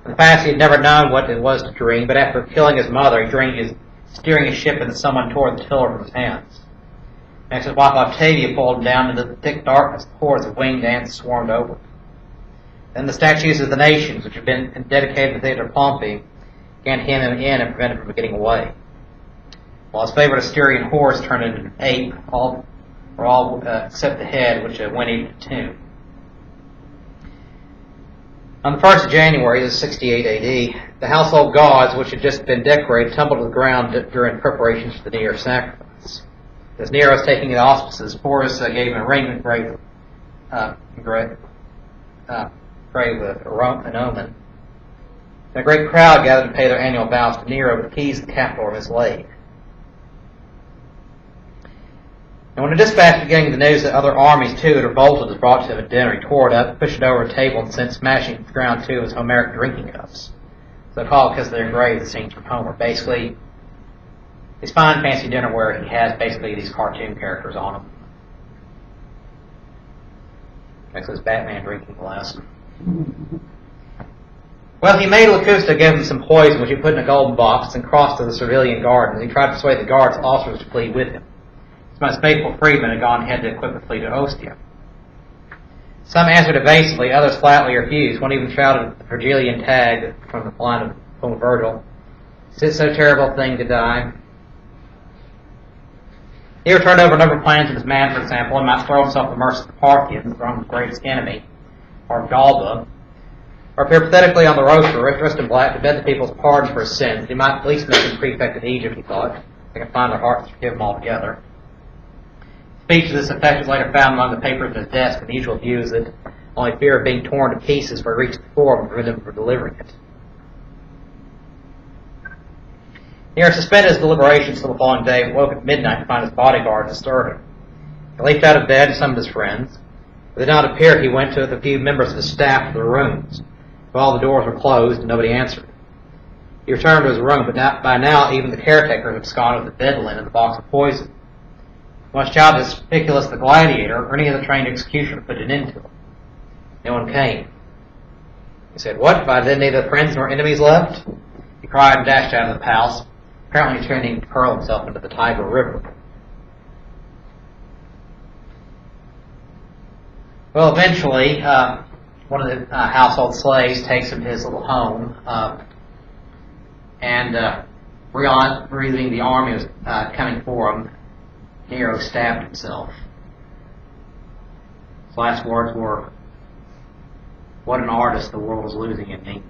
In the past, he had never known what it was to dream, but after killing his mother, he dreamed he was steering his ship and someone tore the tiller from his hands. Next, his wife Octavia pulled him down into the thick darkness. Hordes of winged ants swarmed over him. Then the statues of the nations, which had been dedicated to the Theatre of Pompey, began to hem him in and prevent him from getting away. While his favorite Asturian horse turned into an ape, all except the head, which whinnied in tune. On the 1st of January, this is 68 AD, the household gods, which had just been decorated, tumbled to the ground during preparations for the New Year's sacrifice. As Nero was taking the auspices, Porus gave him a ring engraved with an omen. And a great crowd gathered to pay their annual vows to Nero, but the keys of the capital were mislaid. And when a dispatch beginning the news that other armies too had revolted was brought to him at dinner, he tore it up, pushed it over a table, and sent smashing to the ground 2 of his Homeric drinking cups. So called because they're engraved the scenes from Homer. Basically, His fine fancy dinnerware, he has basically these cartoon characters on them. Next is Batman drinking glass. Well, he made Locusta give him some poison, which he put in a golden box, and crossed to the civilian guard. He tried to persuade the guards officers to flee with him. His most faithful freedmen had gone ahead to equip the fleet to Ostia. Some answered evasively, others flatly refused. One even shouted the Virgilian tag from the line of Virgil. Is it so terrible a thing to die? He turned over a number of plans of his man, for example, and might throw himself at the mercy of the Parthians, Rome's greatest enemy, or Galba, or appear pathetically on the roaster, dressed in black, to beg the people's pardon for his sins. He might at least make him prefect of Egypt, he thought. They could find their hearts to forgive him altogether. Speech to this effect was later found among the papers of his desk, and the usual view is that only fear of being torn to pieces for reaching the forum would prevent him from delivering it. He suspended his deliberations till the following day, and woke at midnight to find his bodyguard disturb him. He leaped out of bed and summoned his friends. When they did not appear, he went to the few members of his staff to their rooms. But all the doors were closed, and nobody answered. He returned to his room, but by now even the caretaker had absconded with the bed linen and the box of poison. Much job as Spiculus the gladiator or any of the trained executioner put an end to him. No one came. He said, "What, have I then neither friends nor enemies left?" He cried and dashed out of the palace, apparently intending to hurl himself into the Tiber River. Well, eventually, one of the household slaves takes him to his little home, and realizing the army was coming for him, Nero stabbed himself. His last words were, "What an artist the world is losing in me."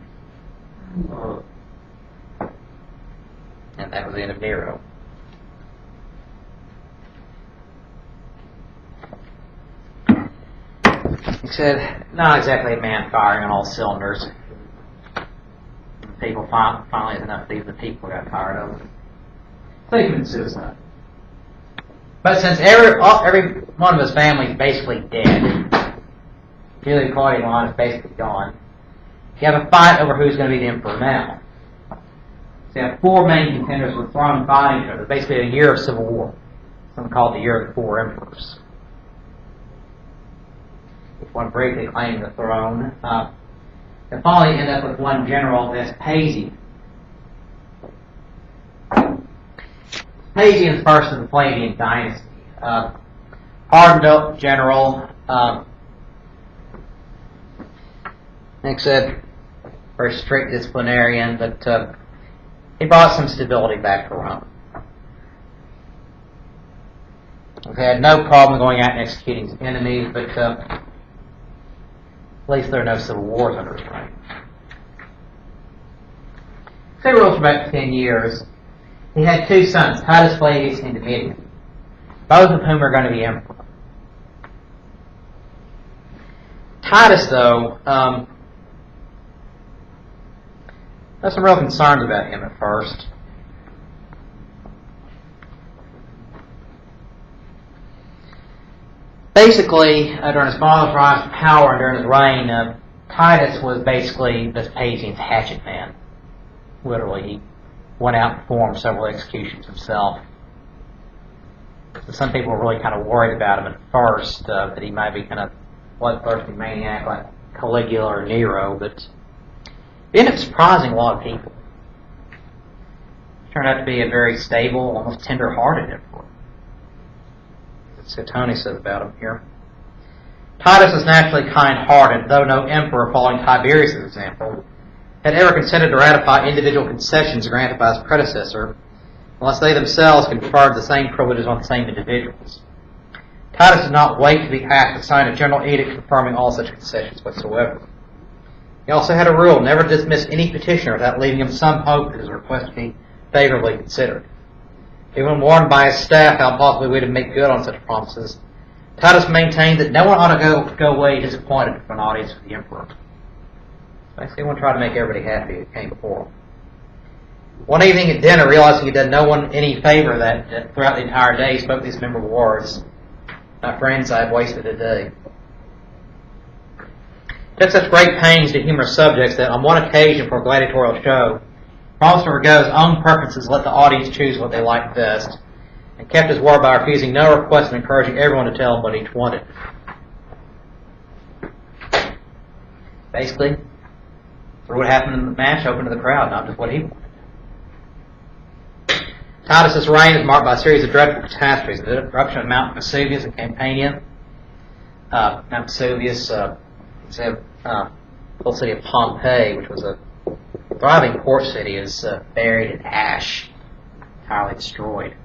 And that was the end of Nero. He said, not exactly a man firing on all cylinders. People finally had enough of these, the people got tired of it. So he committed suicide. But since every one of his family is basically dead, Julia Claudian is basically gone, you have a fight over who's going to be the emperor now. So you have four main contenders with throne fighting each other. Basically a year of civil war. Something called the Year of the Four Emperors. Each one briefly claimed the throne. And finally end up with one general, Vespasian. Vespasian's first of the Flavian dynasty. Hardened general. Like I said, very strict disciplinarian, but he brought some stability back to Rome. He had no problem going out and executing his enemies, but at least there are no civil wars under his reign. So he ruled for about 10 years. He had two sons, Titus Flavius and Domitian, both of whom are going to be emperor. Titus, though, there's some real concerns about him at first. Basically, during his father's rise to power and during his reign, Titus was basically Vespasian's hatchet man. Literally, he went out and performed several executions himself. So some people were really kind of worried about him at first, that he might be kind of bloodthirsty maniac like Caligula or Nero, but he ended up surprising a lot of people. He turned out to be a very stable, almost tender-hearted emperor. That's what Tony says about him here. Titus was naturally kind-hearted, though no emperor, following Tiberius' example, had ever consented to ratify individual concessions granted by his predecessor, unless they themselves conferred the same privileges on the same individuals. Titus did not wait to be asked to sign a general edict confirming all such concessions whatsoever. He also had a rule never to dismiss any petitioner without leaving him some hope that his request would be favorably considered. Even warned by his staff how possibly we would make good on such promises, Titus maintained that no one ought to go away disappointed from an audience with the emperor. Basically, he wanted to try to make everybody happy who came before him. One evening at dinner, realizing he done no one any favor that throughout the entire day, he spoke these memorable words, "My friends, I have wasted a day." He took such great pains to humorous subjects that on one occasion for a gladiatorial show, Promised to forego his own preferences, let the audience choose what they liked best, and kept his word by refusing no request and encouraging everyone to tell him what each wanted. Basically, for what happened in the match, open to the crowd, not just what he wanted. Titus's reign is marked by a series of dreadful catastrophes: the eruption of Mount Vesuvius in Campania. Mount Vesuvius, the little city of Pompeii, which was a thriving port city, is buried in ash, entirely destroyed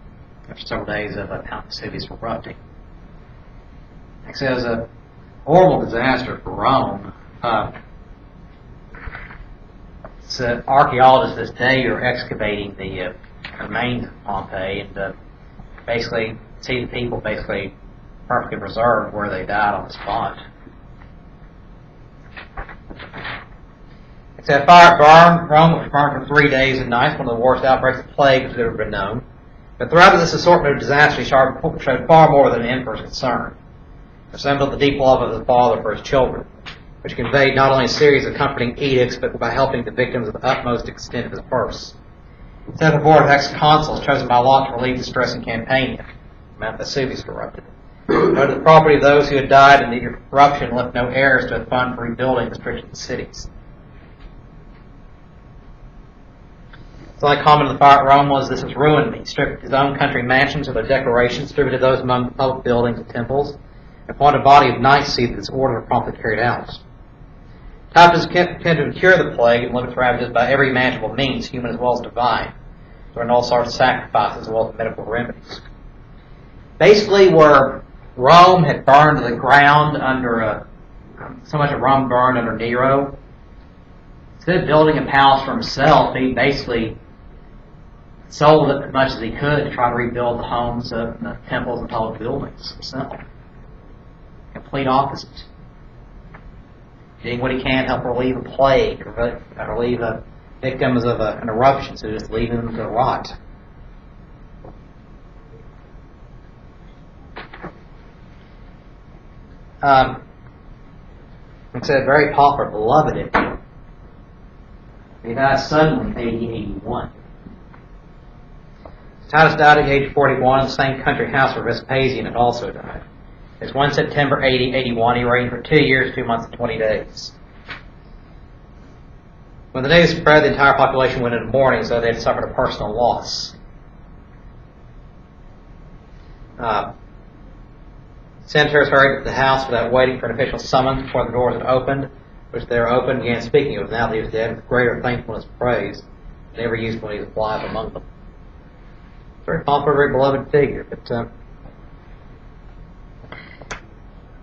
after several days of Mount Vesuvius erupting. It was a horrible disaster for Rome. Archaeologists this day are excavating the remains of Pompeii and basically see the people basically perfectly preserved where they died on the spot. It said fire burned. Rome was burned for 3 days and nights, one of the worst outbreaks of plague that has ever been known. But throughout this assortment of disasters, he showed far more than the emperor's concern. It resembled the deep love of the father for his children, which conveyed not only a series of comforting edicts, but by helping the victims of the utmost extent of his purse. He set up a board of ex-consuls chosen by lot to relieve distress in Campania. Mount Vesuvius erupted. But the property of those who had died in the eruption left no heirs to a fund for rebuilding the stricken cities. The only comment of the fire at Rome was, "This has ruined me." He stripped his own country mansions of their decorations, distributed those among public buildings and temples, and appointed a body of knights to see that its orders were promptly carried out. Titus intended to cure the plague and limit the ravages by every imaginable means, human as well as divine, during all sorts of sacrifices as well as medical remedies. Basically, where Rome had burned to the ground under so much of Rome burned under Nero, instead of building a palace for himself, he basically sold it as much as he could to try to rebuild the homes of the temples and public buildings himself. Complete opposite. Doing what he can to help relieve a plague, or relieve victims of an eruption, so just leaving them to rot. It said, very popular, beloved it. He died suddenly in AD 81. Titus died at age 41 in the same country house where Vespasian had also died. It's 1 September 81. He reigned for 2 years, 2 months, and 20 days. When the news spread, the entire population went into mourning, so they had suffered a personal loss. Senators hurried to the house without waiting for an official summons before the doors had opened, which they were opened, began speaking of now that he was dead with greater thankfulness and praise than ever used when he was alive among them. Very popular, very beloved figure, but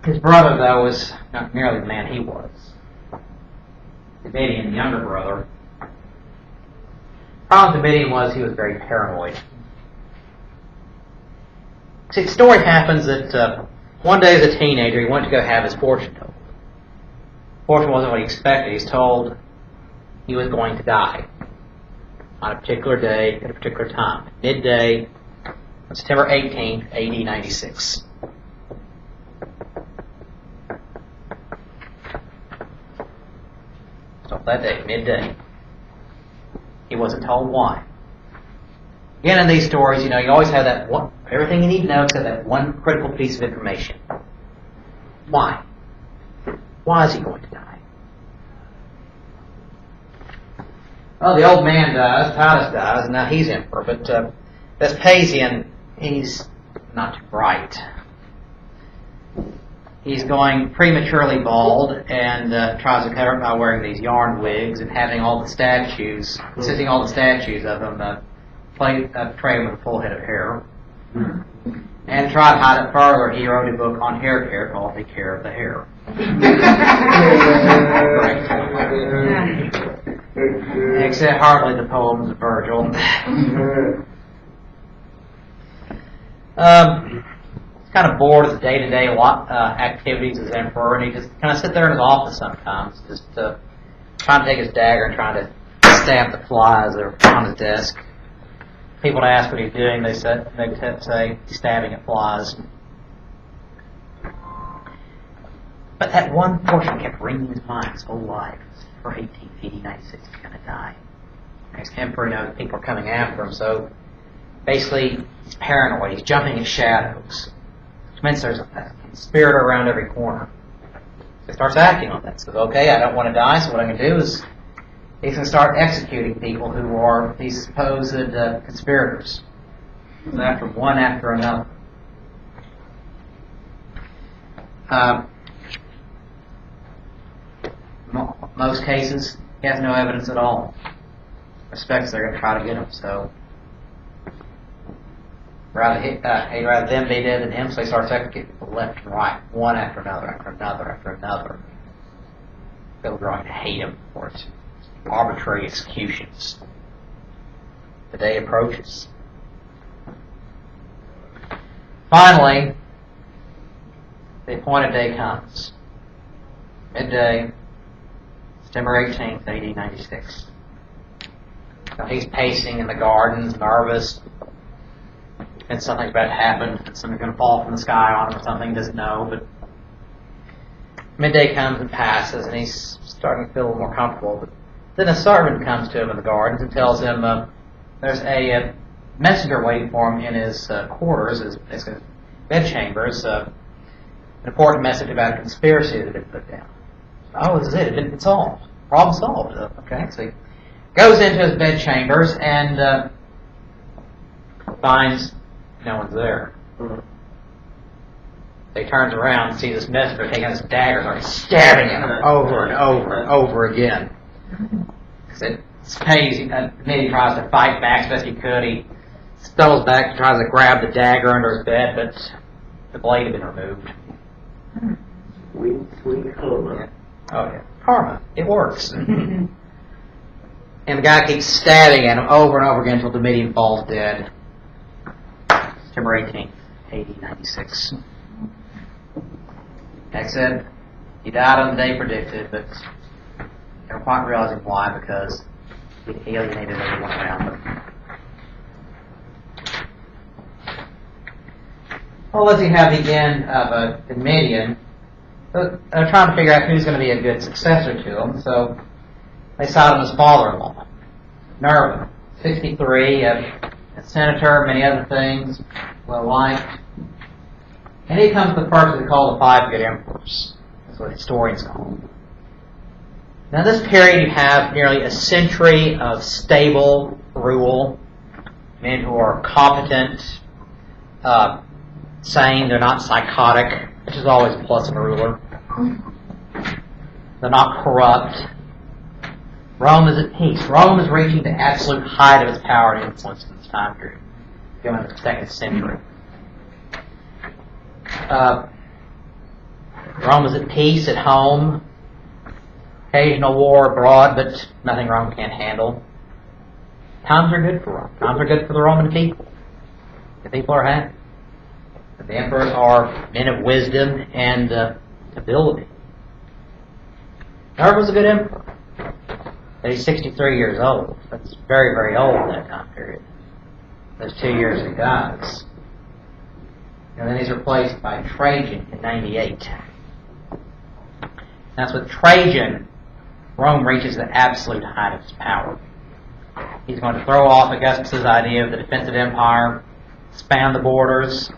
his brother, though, was not nearly the man he was. Domitian, the younger brother. The problem with Domitian was he was very paranoid. See, the story happens that one day as a teenager, he went to go have his fortune told. Fortune wasn't what he expected. He's told he was going to die on a particular day at a particular time, midday on September 18th, AD 96. So that day, midday. He wasn't told why. Again, in these stories, you always have that one, everything you need to know except that one critical piece of information. Why? Why is he going to die? Well, the old man dies, Titus dies, and now he's emperor, but Vespasian, he's not too bright. He's going prematurely bald and tries to cover it by wearing these yarn wigs and having all the statues, insisting all the statues of him portray him with a full head of hair. And to try to hide it further, he wrote a book on hair care called Take Care of the Hair. Except hardly the poems of Virgil. He's kind of bored of the day-to-day activities as emperor, and he just kind of sit there in his office sometimes, just trying to take his dagger and trying to stab the flies that are on his desk. People would ask what he's doing, they'd say he's stabbing at flies. But that one portion kept ringing in his mind his whole life. For 1880, 96, he's going to die. He's emperor knows that people are coming after him, so basically he's paranoid. He's jumping at shadows. Which means there's a conspirator around every corner. So he starts acting on that. Says, okay, I don't want to die, so what I'm going to do is he's going to start executing people who are these supposed conspirators. So one after another. Most cases, he has no evidence at all. Suspects they're going to try to get him, so he'd rather them be dead than him, so he starts executing people left and right, one after another, after another, after another. They're going to hate him for it. Arbitrary executions. The day approaches. Finally, the appointed day comes. Midday, September 18th, AD 96. So he's pacing in the gardens, nervous. And something's about to happen. Something's going to fall from the sky on him or something. He doesn't know, but midday comes and passes, and he's starting to feel a little more comfortable. But then a servant comes to him in the gardens and tells him there's a messenger waiting for him in his quarters, his bedchambers. An important message about a conspiracy that had been put down. Oh, this is it. It's solved. Problem solved. Okay, so he goes into his bedchambers and finds no one's there. So he turns around and sees this messenger taking his dagger and stabbing him over and over and over again. It's pains. Then he tries to fight back as best he could. He stumbles back and tries to grab the dagger under his bed, but the blade had been removed. Sweet karma. Yeah. Oh yeah, karma. It works. And the guy keeps stabbing at him over and over again until Domitian falls dead. September 18th, AD 96. Like I said, he died on the day predicted, but they weren't quite realizing why, because he alienated everyone around him. Well, let's see how the end of Domitian. They're trying to figure out who's going to be a good successor to him, so they sought him as father-in-law. Nerva, 63, a senator, many other things, well-liked. And he comes to the first they call the Five Good Emperors. That's what historians call them. Now, this period you have nearly a century of stable rule, men who are competent, sane, they're not psychotic, which is always a plus of a ruler. They're not corrupt. Rome is at peace. Rome is reaching the absolute height of its power and influence in this time period, going into the 2nd century. Rome is at peace at home. Occasional war abroad, but nothing Rome can't handle. Times are good for Rome. Times are good for the Roman people. The people are happy. The emperors are men of wisdom and ability. Nerva was a good emperor. But he's 63 years old. That's very, very old in that time period. Those 2 years he dies. And then he's replaced by Trajan in 98. That's with Trajan, Rome reaches the absolute height of its power. He's going to throw off Augustus' idea of the defensive empire, expand the borders,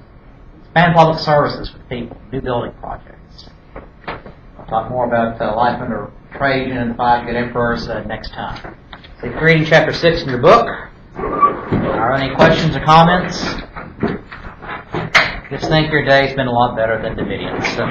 expand public services for the people, new building projects. I'll talk more about life under Trajan and the Five Good Emperors next time. So if you're reading chapter 6 in your book, are there any questions or comments? Just think your day's been a lot better than Domitian's. So.